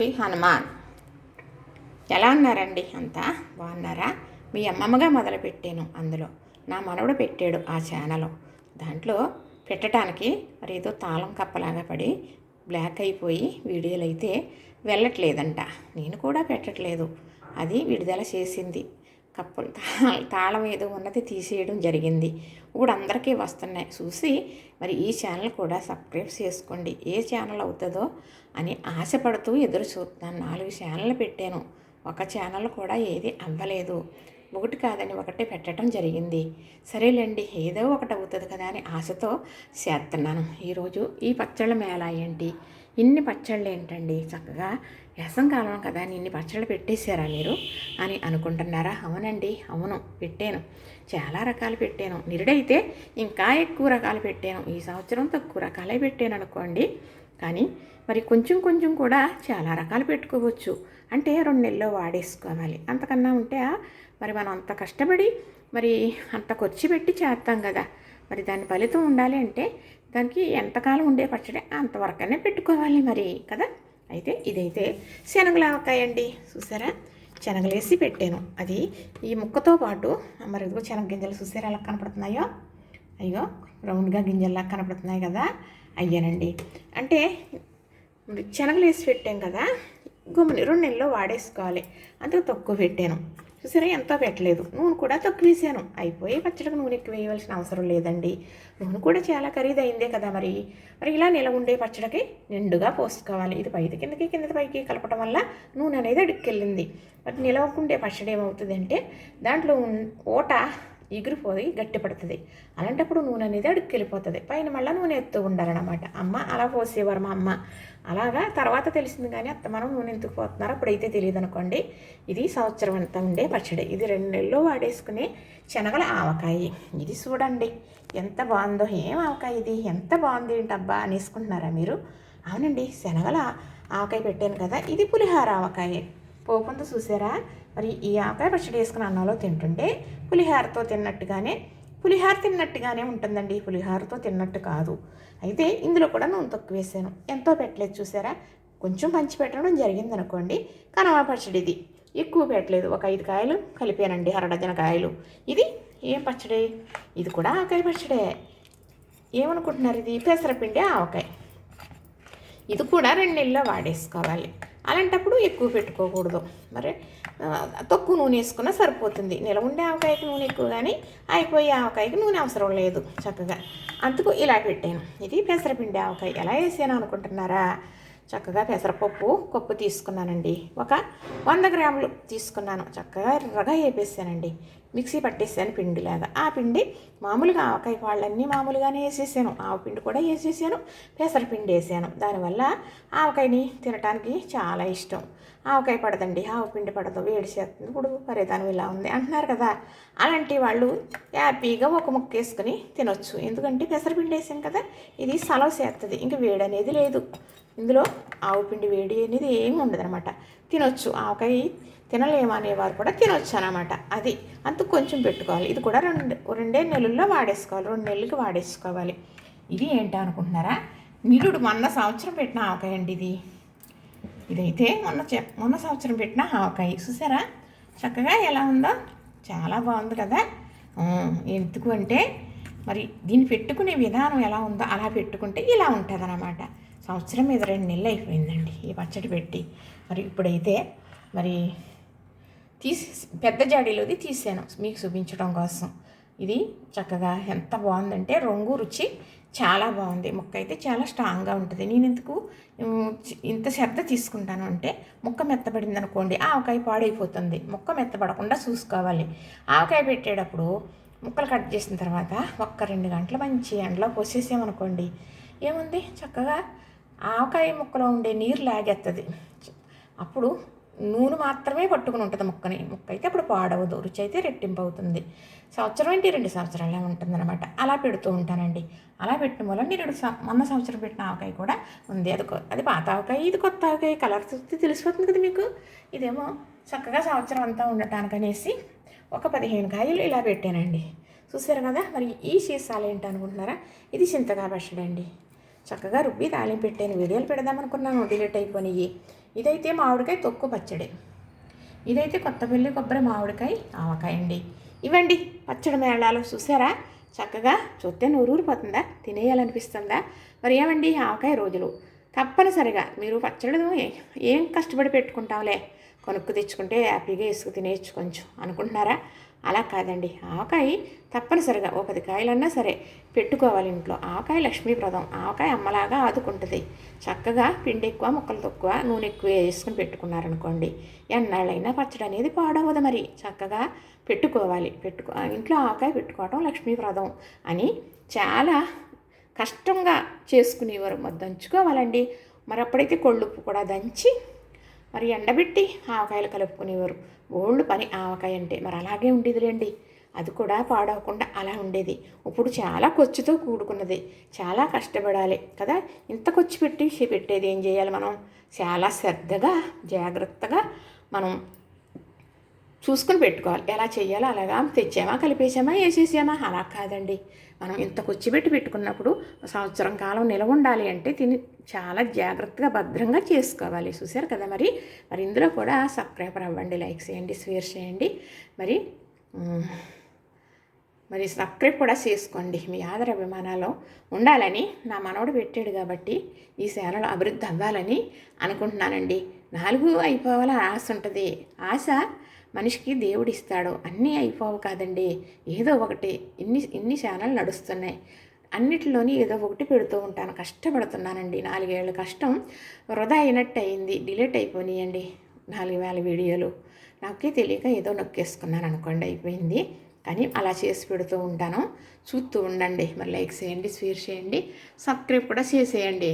హనుమాన్ ఎలా ఉన్నారండి? అంతా బాగున్నారా? మీ అమ్మమ్మగా మొదలుపెట్టాను. అందులో నా మనవడు పెట్టాడు ఆ ఛానల్. దాంట్లో పెట్టడానికి మరి ఏదో తాళం కప్పలాగా పడి బ్లాక్ అయిపోయి వీడియోలు అయితే వెళ్ళట్లేదంట. నేను కూడా పెట్టట్లేదు. అది విడుదల చేసింది. కప్పులు తాళం ఏదో ఉన్నది తీసేయడం జరిగింది. ఇప్పుడు అందరికీ వస్తున్నాయి చూసి మరి ఈ ఛానల్ కూడా సబ్స్క్రైబ్ చేసుకోండి. ఏ ఛానల్ అవుతుందో అని ఆశపడుతూ ఎదురు చూస్తున్నాను. 4 ఛానళ్ళు పెట్టాను. ఒక ఛానల్ కూడా ఏది అవ్వలేదు. ఒకటి కాదని ఒకటి పెట్టడం జరిగింది. సరేలేండి, ఏదో ఒకటి అవుతుంది కదా అని ఆశతో చేస్తున్నాను. ఈరోజు ఈ పచ్చళ్ళ మేళ ఏంటి, ఇన్ని పచ్చళ్ళు ఏంటండి, చక్కగా వేసంకాలం కదా అని ఇన్ని పచ్చళ్ళు పెట్టేశారా మీరు అని అనుకుంటున్నారా? అవునండి, అవును, పెట్టాను. చాలా రకాలు పెట్టాను. నిరుడైతే ఇంకా ఎక్కువ రకాలు పెట్టాను. ఈ సంవత్సరం తక్కువ రకాలే పెట్టాను అనుకోండి. కానీ మరి కొంచెం కొంచెం కూడా చాలా రకాలు పెట్టుకోవచ్చు. అంటే 2 నెలల్లో వాడేసుకోవాలి. అంతకన్నా ఉంటే మరి మనం అంత కష్టపడి మరి అంత ఖర్చు పెట్టి చేస్తాం కదా, మరి దాని ఫలితం ఉండాలి అంటే దానికి ఎంతకాలం ఉండే పచ్చడి అంతవరకనే పెట్టుకోవాలి మరి కదా. అయితే ఇదైతే శనగలావకాయ అండి. చూసారా, శనగలేసి పెట్టాను. అది ఈ ముక్కతో పాటు మరి ఇదిగో శనగ గింజలు చూసారా ఎలా కనపడుతున్నాయో, అయ్యో రౌండ్గా గింజల్లా కనపడుతున్నాయి కదా, అయ్యానండి. అంటే శనగలు వేసి పెట్టాం కదా, గుమ్మని 2 నెలల్లో వాడేసుకోవాలి. అందుకు తక్కువ పెట్టాను. చూసారా, ఎంతో పెట్టలేదు. నూనె కూడా తక్కువ వేసాను. అయిపోయి పచ్చడికి నూనె ఎక్కువ వేయవలసిన అవసరం లేదండి. నూనె కూడా చాలా ఖరీదైందే కదా. మరి ఇలా నిల ఉండే పచ్చడికి నిండుగా పోసుకోవాలి. ఇది పైకి కిందకి కిందకి పైకి కలపడం వల్ల నూనె అనేది అడుక్కెళ్ళింది. మరి నిలవకుండే పచ్చడి ఏమవుతుందంటే దాంట్లో ఓట ఎగిరిపోయి గట్టి పడుతుంది. అలాంటప్పుడు నూనె అనేది అడుక్కెళ్ళిపోతుంది. పైన మళ్ళీ నూనె ఎత్తు ఉండాలన్నమాట. అమ్మ అలా పోసేవారు మా అమ్మ. అలాగా తర్వాత తెలిసింది. కానీ మనం నూనె ఎందుకు పోతున్నారో అప్పుడైతే తెలియదు అనుకోండి. ఇది సంవత్సరం అంతా ఉండే పచ్చడి. ఇది 2 నెలల్లో వాడేసుకునే శనగల ఆవకాయ. ఇది చూడండి ఎంత బాగుందో. ఏం ఆవకాయ ఇది, ఎంత బాగుంది ఏంటబ్బా అనేసుకుంటున్నారా మీరు? అవునండి, శనగల ఆవకాయ పెట్టాను కదా. ఇది పులిహార ఆవకాయ. పోకుండా చూసారా, మరి ఈ ఆవకాయ పచ్చడి వేసుకుని అన్నంలో తింటుంటే పులిహారతో తిన్నట్టుగానే ఉంటుందండి. పులిహారతో తిన్నట్టు కాదు. అయితే ఇందులో కూడా నూనె తక్కువ వేసాను. ఎంతో పెట్టలేదు చూసారా, కొంచెం పంచి పెట్టడం జరిగింది అనుకోండి. కనవా పచ్చడి ఇది ఎక్కువ పెట్టలేదు. ఒక 5 కాయలు కలిపానండి, 1/2 డజన్ కాయలు. ఇది ఏం పచ్చడి? ఇది కూడా ఆవకాయ పచ్చడే. ఏమనుకుంటున్నారు? ఇది పెసరపిండి ఆవకాయ. ఇది కూడా 2 నెలల్లో వాడేసుకోవాలి. అలాంటప్పుడు ఎక్కువ పెట్టుకోకూడదు. మరి తక్కువ నూనె వేసుకున్నా సరిపోతుంది. నిల ఉండే ఆవకాయకి నూనె ఎక్కువ, కానీ అయిపోయే ఆవకాయకి నూనె అవసరం లేదు చక్కగా. అందుకు ఇలా పెట్టాను. ఇది పెసరపిండి ఆవకాయ. ఎలా వేసాను అనుకుంటున్నారా? చక్కగా పెసరపప్పు కప్పు తీసుకున్నానండి. ఒక 100 గ్రాములు తీసుకున్నాను. చక్కగా ఎర్రగా వేపేసానండి. మిక్సీ పట్టేసాను పిండిలాగా. ఆ పిండి మామూలుగా ఆవకాయ వాళ్ళన్నీ మామూలుగానే వేసేసాను. ఆవు పిండి కూడా వేసేసాను, పెసరపిండి వేసాను. దానివల్ల ఆవకాయని తినడానికి చాలా ఇష్టం. ఆవకాయ పడదండి, ఆవు పిండి పడదు, వేడి చేస్తుంది, ఇప్పుడు పరేదానం ఇలా ఉంది అంటున్నారు కదా. అలాంటి వాళ్ళు హ్యాపీగా ఒక ముక్క వేసుకుని తినొచ్చు. ఎందుకంటే పెసరపిండి వేసాం కదా, ఇది సలవ చేస్తుంది. ఇంకా వేడి అనేది లేదు ఇందులో. ఆవు పిండి వేడి అనేది ఏమి ఉండదనమాట. తినొచ్చు. ఆవకాయ తినలేమనేవారు కూడా తినొచ్చు అనమాట. అది అందుకు కొంచెం పెట్టుకోవాలి. ఇది కూడా 2 నెలల్లో వాడేసుకోవాలి. 2 నెలలకి వాడేసుకోవాలి. ఇది ఏంటో అనుకుంటున్నారా? నిరుడు మొన్న సంవత్సరం పెట్టిన ఆవకాయ అండి ఇది. ఇదైతే మొన్న సంవత్సరం పెట్టిన ఆవకాయ. చూసారా చక్కగా ఎలా ఉందో, చాలా బాగుంది కదా. ఎందుకు అంటే మరి దీన్ని పెట్టుకునే విధానం ఎలా ఉందో అలా పెట్టుకుంటే ఇలా ఉంటుంది అన్నమాట. సంవత్సరం మీద 2 నెలలు అయిపోయిందండి ఈ పచ్చడి పెట్టి. మరి ఇప్పుడైతే మరి పెద్ద జాడీలోది తీసాను మీకు చూపించడం కోసం. ఇది చక్కగా ఎంత బాగుందంటే రంగు రుచి చాలా బాగుంది. ముక్క అయితే చాలా స్ట్రాంగ్గా ఉంటుంది. నేను ఎందుకు ఇంత శ్రద్ధ తీసుకుంటాను అంటే ముక్క మెత్తబడింది అనుకోండి ఆవకాయ పాడైపోతుంది. ముక్క మెత్తబడకుండా చూసుకోవాలి. ఆవకాయ పెట్టేటప్పుడు ముక్కలు కట్ చేసిన తర్వాత 1-2 గంటలు మంచి ఎండలో పోసేసామనుకోండి, ఏముంది చక్కగా ఆవకాయ ముక్కలో ఉండే నీరు లాగేస్తుంది. అప్పుడు నూనె మాత్రమే పట్టుకుని ఉంటుంది ముక్కని. ముక్క అయితే అప్పుడు పాడవదు, రుచి అయితే రెట్టింపు అవుతుంది. సంవత్సరం ఏంటి 2 సంవత్సరాలే ఉంటుందన్నమాట. అలా పెడుతూ ఉంటానండి. అలా పెట్టిన వల్ల నేను మొన్న సంవత్సరం పెట్టిన ఆవకాయ కూడా ఉంది. అది పాత ఆవకాయ, ఇది కొత్త ఆవకాయ. కలర్ చూస్తే తెలిసిపోతుంది కదా మీకు. ఇదేమో చక్కగా సంవత్సరం అంతా ఉండటానికనేసి ఒక 15 కాయలు ఇలా పెట్టానండి. చూసారు కదా. మరి ఈ సీసాలు ఏంటనుకుంటున్నారా? ఇది చింతకాయ పచ్చడి అండి. చక్కగా రుబ్బి తాలింపు పెట్టాను. వీడియోలు పెడదామనుకున్నాను, డిలీట్ అయిపోయినాయి. ఇదైతే మామిడికాయ తొక్కు పచ్చడి, ఇదైతే కొత్తపల్లి కొబ్బరి మామిడికాయ ఆవకాయ అండి. ఇవండి పచ్చడి మేళాలు. చూసారా చక్కగా చూస్తే నూరూరిపోతుందా, తినేయాలనిపిస్తుందా? మరి ఏమండి ఆవకాయ రోజులు తప్పనిసరిగా మీరు పచ్చడి ఏం కష్టపడి పెట్టుకుంటాంలే, కొనుక్కు తెచ్చుకుంటే హ్యాపీగా వేసుకు తినేయచ్చు కొంచెం అనుకుంటున్నారా? అలా కాదండి, ఆవకాయ తప్పనిసరిగా 10 కాయలన్నా సరే పెట్టుకోవాలి ఇంట్లో. ఆవకాయ లక్ష్మీప్రదం, ఆవకాయ అమ్మలాగా ఆదుకుంటుంది. చక్కగా పిండి ఎక్కువ ముక్కలు తక్కువ నూనె ఎక్కువ వేసుకుని పెట్టుకున్నారనుకోండి, ఎన్నాళ్ళైనా పచ్చడి అనేది పాడవదు. మరి చక్కగా పెట్టుకోవాలి. ఇంట్లో ఆవకాయ పెట్టుకోవటం లక్ష్మీప్రదం అని చాలా కష్టంగా చేసుకునేవారు. మరి దంచుకోవాలండి. మరి అప్పుడైతే కొళ్ళుప్పు కూడా దంచి మరి ఎండబెట్టి ఆవకాయలు కలుపుకునేవారు. ఓల్డ్ పని ఆవకాయ అంటే. మరి అలాగే ఉండేదిలేండి, అది కూడా పాడవకుండా అలా ఉండేది. ఇప్పుడు చాలా ఖర్చుతో కూడుకున్నది, చాలా కష్టపడాలి కదా. ఇంత ఖర్చు పెట్టేది ఏం చేయాలి మనం? చాలా శ్రద్ధగా జాగ్రత్తగా మనం చూసుకుని పెట్టుకోవాలి. ఎలా చేయాలో అలాగా తెచ్చామా, కలిపేసామా, వేసేసామా అలా కాదండి. మనం ఇంత కూర్చోబెట్టి పెట్టుకున్నప్పుడు సంవత్సరం కాలం నిలవ ఉండాలి అంటే చాలా జాగ్రత్తగా భద్రంగా చేసుకోవాలి. చూసారు కదా. మరి ఇందులో కూడా సబ్స్క్రైబర్ అవ్వండి, లైక్ చేయండి, షేర్ చేయండి. మరి సబ్స్క్రైబ్ కూడా చేసుకోండి. మీ ఆదర అభిమానాలు ఉండాలని నా మనవడు పెట్టాడు కాబట్టి ఈ ఛానల్ అభివృద్ధి అవ్వాలని అనుకుంటున్నానండి. 4 అయిపోవాలని ఆశ ఉంటుంది. ఆశ మనిషికి దేవుడు ఇస్తాడు. అన్నీ అయిపోవు కాదండి, ఏదో ఒకటి. ఇన్ని ఛానల్ నడుస్తున్నాయి, అన్నిటిలోని ఏదో ఒకటి పెడుతూ ఉంటాను. కష్టపడుతున్నానండి. 4 ఏళ్ళ కష్టం వృధా అయినట్టు అయింది. డిలీట్ అయిపోయినాయండి 4,000 వీడియోలు. నాకే తెలియక ఏదో నొక్కేసుకున్నాను అనుకోండి, అయిపోయింది. కానీ అలా చేసి పెడుతూ ఉంటాను, చూస్తూ ఉండండి. మరి లైక్ చేయండి, షేర్ చేయండి, సబ్స్క్రైబ్ కూడా చేసేయండి.